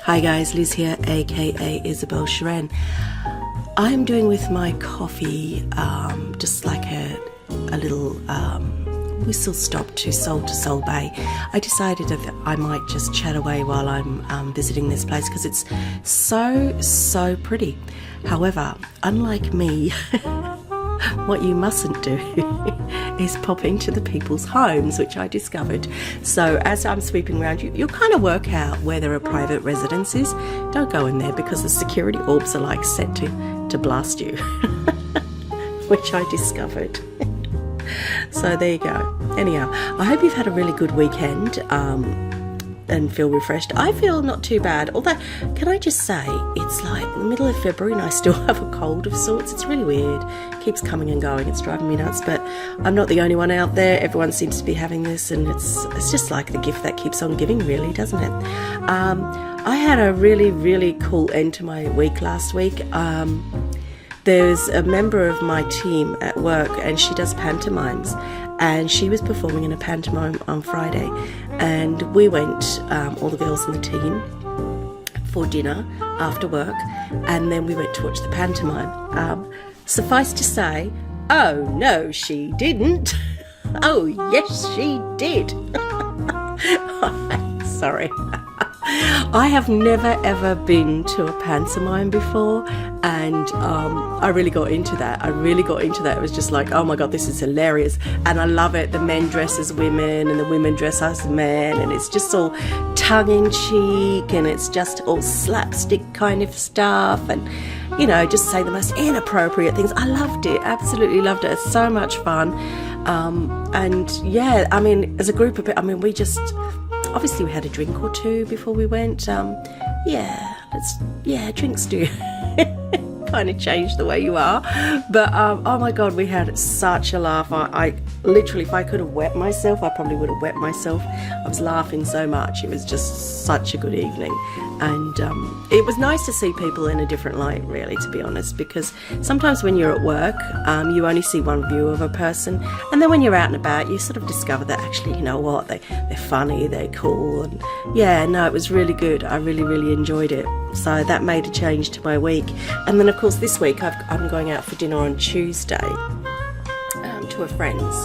Hi guys, Liz here, aka Isabel Sharon. I'm doing with my coffee just like a little whistle stop to Soul Bay. I decided that I might just chat away while I'm visiting this place because it's so pretty. However, unlike me, what you mustn't do is pop into the people's homes, which I discovered. So as I'm sweeping around, you'll kind of work out where there are private residences. Don't go in there because the security orbs are like set to blast you, which I discovered. So there you go. Anyhow, I hope you've had a really good weekend and feel refreshed. I feel not too bad, although can I just say it's like the middle of February and I still have a cold of sorts. It's really weird. It keeps coming and going. It's driving me nuts, but I'm not the only one out there. Everyone seems to be having this, and it's just like the gift that keeps on giving, really, doesn't it? I had a really cool end to my week last week. There's a member of my team at work and she does pantomimes, and she was performing in a pantomime on Friday, and we went, all the girls in the team, for dinner after work, and then we went to watch the pantomime. Suffice to say, oh no she didn't. Oh yes she did. Sorry. I have never ever been to a pantomime before, and I really got into that. It was just like, oh my god, this is hilarious, and I love it. The men dress as women and the women dress as men, and it's just all tongue-in-cheek, and it's just all slapstick kind of stuff, and you know, just say the most inappropriate things. I loved it, absolutely loved it. It's so much fun. And yeah, I mean, as a group of people, I mean, we just obviously we had a drink or two before we went. Drinks do kind of change the way you are, but oh my god, we had such a laugh. I literally, if I could have wet myself, I probably would have wet myself. I was laughing so much. It was just such a good evening, and it was nice to see people in a different light, really, to be honest, because sometimes when you're at work, you only see one view of a person, and then when you're out and about, you sort of discover that actually, you know what, they're funny, they're cool, and yeah, no, it was really good. I really enjoyed it. So that made a change to my week. And then of course this week I'm going out for dinner on Tuesday to a friend's,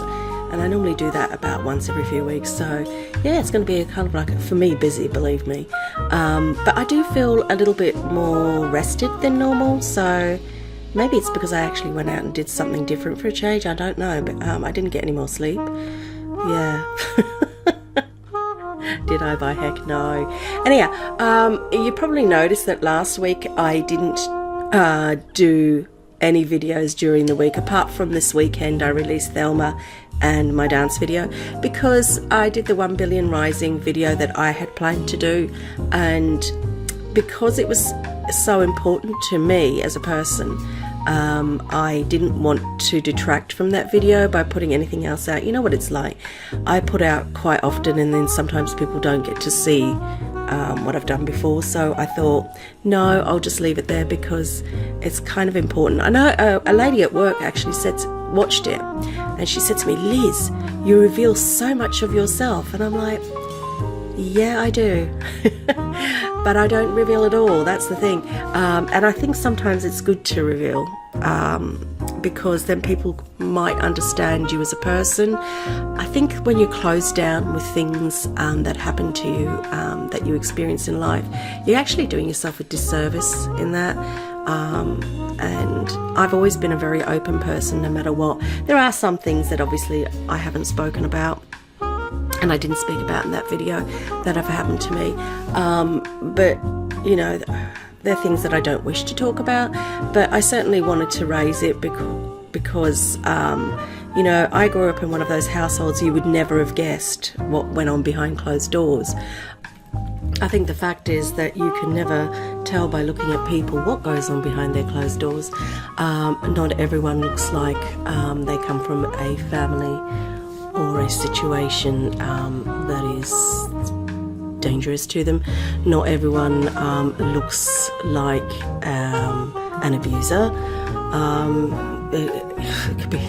and I normally do that about once every few weeks. So yeah, it's going to be a kind of like, for me, busy, believe me, but I do feel a little bit more rested than normal. So maybe it's because I actually went out and did something different for a change. I don't know, but I didn't get any more sleep. Yeah. Did I? By heck no. Anyhow, you probably noticed that last week I didn't do any videos during the week. Apart from this weekend, I released Thelma and my dance video, because I did the 1 Billion Rising video that I had planned to do, and because it was so important to me as a person, I didn't want to detract from that video by putting anything else out. You know what it's like. I put out quite often, and then sometimes people don't get to see what I've done before. So I thought, no, I'll just leave it there because it's kind of important. I know a lady at work actually watched it, and she said to me, Liz, you reveal so much of yourself. And I'm like, yeah, I do. But I don't reveal it all. That's the thing. And I think sometimes it's good to reveal, because then people might understand you as a person. I think when you're closed down with things that happen to you, that you experience in life, you're actually doing yourself a disservice in that. And I've always been a very open person, no matter what. There are some things that obviously I haven't spoken about, and I didn't speak about in that video, that have happened to me. But, you know, they're things that I don't wish to talk about, but I certainly wanted to raise it because you know, I grew up in one of those households you would never have guessed what went on behind closed doors. I think the fact is that you can never tell by looking at people what goes on behind their closed doors. Not everyone looks like they come from a family or a situation that is dangerous to them. Not everyone looks like an abuser. it could be,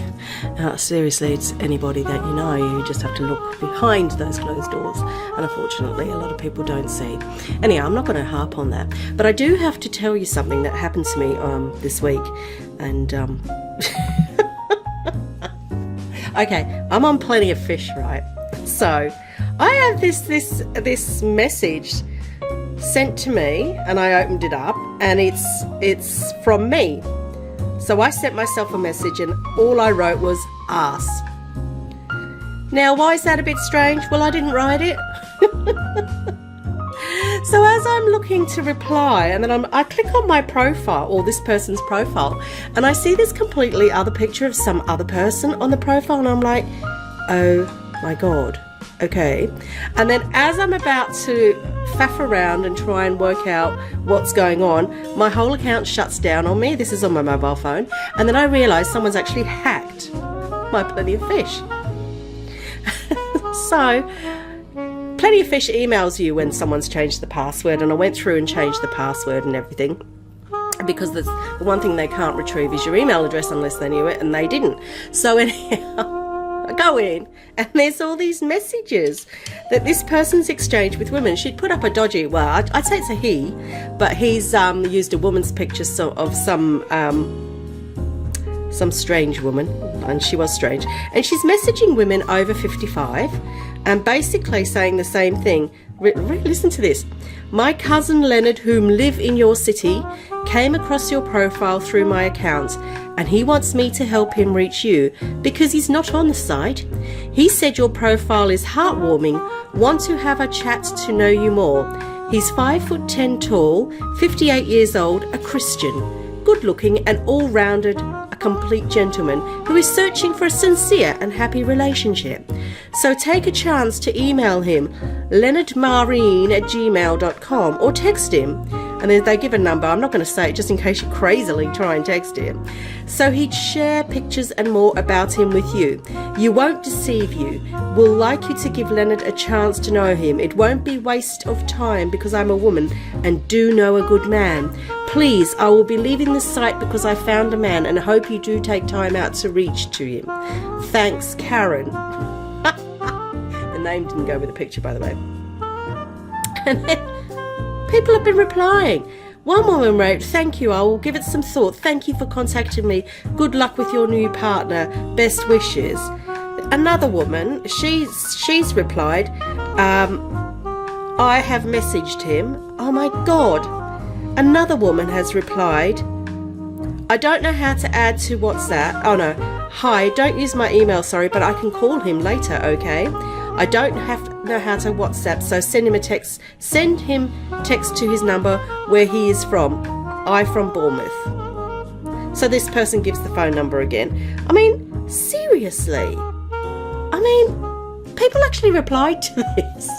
seriously, it's anybody that you know. You just have to look behind those closed doors, and unfortunately a lot of people don't see. Anyhow, I'm not going to harp on that, but I do have to tell you something that happened to me this week. And okay, I'm on Plenty of Fish, right? So I have this message sent to me, and I opened it up, and it's from me. So I sent myself a message, and all I wrote was ass. Now, why is that a bit strange? Well, I didn't write it. So as I'm looking to reply, and then I click on my profile, or this person's profile, and I see this completely other picture of some other person on the profile, and I'm like, oh my God, okay. And then as I'm about to faff around and try and work out what's going on, my whole account shuts down on me. This is on my mobile phone. And then I realise someone's actually hacked my Plenty of Fish. So Plenty of Fish emails you when someone's changed the password, and I went through and changed the password and everything, because the one thing they can't retrieve is your email address unless they knew it, and they didn't. So anyhow, I go in, and there's all these messages that this person's exchanged with women. She'd put up a dodgy, well, I'd say it's a he, but he's used a woman's picture of some strange woman, and she was strange, and she's messaging women over 55 and basically saying the same thing. Listen to this. My cousin Leonard, whom live in your city, came across your profile through my account, and he wants me to help him reach you because he's not on the site. He said your profile is heartwarming, want to have a chat to know you more. He's 5'10" tall, 58 years old, a Christian, good looking and all-rounded, a complete gentleman who is searching for a sincere and happy relationship. So take a chance to email him, leonardmarine@gmail.com, or text him. And then they give a number. I'm not going to say it just in case you crazily try and text him. So he'd share pictures and more about him with you. You won't deceive you. We'll like you to give Leonard a chance to know him. It won't be waste of time because I'm a woman and do know a good man. Please, I will be leaving the site because I found a man and hope you do take time out to reach to him. Thanks, Karen. The name didn't go with the picture, by the way. And then people have been replying. One woman wrote, thank you, I will give it some thought. Thank you for contacting me. Good luck with your new partner. Best wishes. Another woman, she's replied, I have messaged him. Oh my God. Another woman has replied, I don't know how to add to WhatsApp. Oh no. Hi, don't use my email, sorry, but I can call him later, okay? I don't know how to WhatsApp, so send him a text. Send him text to his number where he is from. I from Bournemouth. So this person gives the phone number again. I mean, seriously. I mean, people actually replied to this.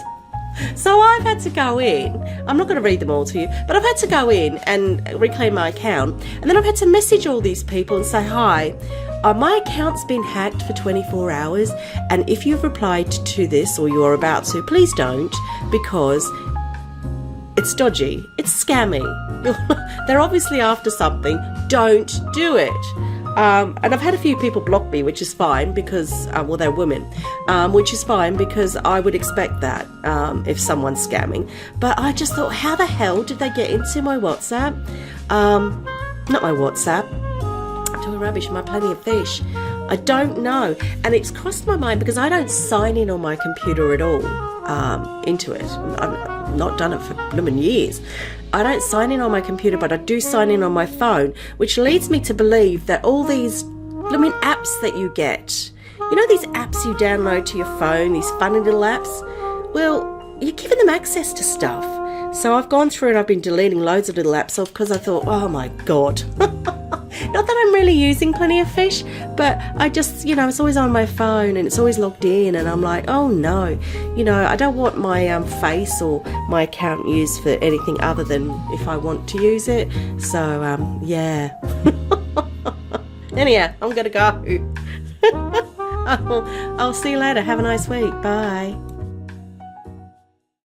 So I've had to go in. I'm not going to read them all to you, but I've had to go in and reclaim my account. And then I've had to message all these people and say, hi, my account's been hacked for 24 hours. And if you've replied to this or you're about to, please don't, because it's dodgy. It's scammy. They're obviously after something. Don't do it. And I've had a few people block me, which is fine because, well, they're women, which is fine because I would expect that if someone's scamming. But I just thought, how the hell did they get into my WhatsApp? Not my WhatsApp. I'm talking rubbish, my Plenty of Fish. I don't know. And it's crossed my mind because I don't sign in on my computer at all into it. I've not done it for blooming years. I don't sign in on my computer, but I do sign in on my phone, which leads me to believe that all these blooming apps that you get, you know, these apps you download to your phone, these funny little apps, well, you're giving them access to stuff. So I've gone through and I've been deleting loads of little apps off because I thought, oh my God. Not that I'm really using Plenty of Fish, but I just, you know, it's always on my phone and it's always logged in, and I'm like, oh no, you know, I don't want my face or my account used for anything other than if I want to use it. So, yeah. Anyhow, I'm going to go. I'll see you later. Have a nice week. Bye.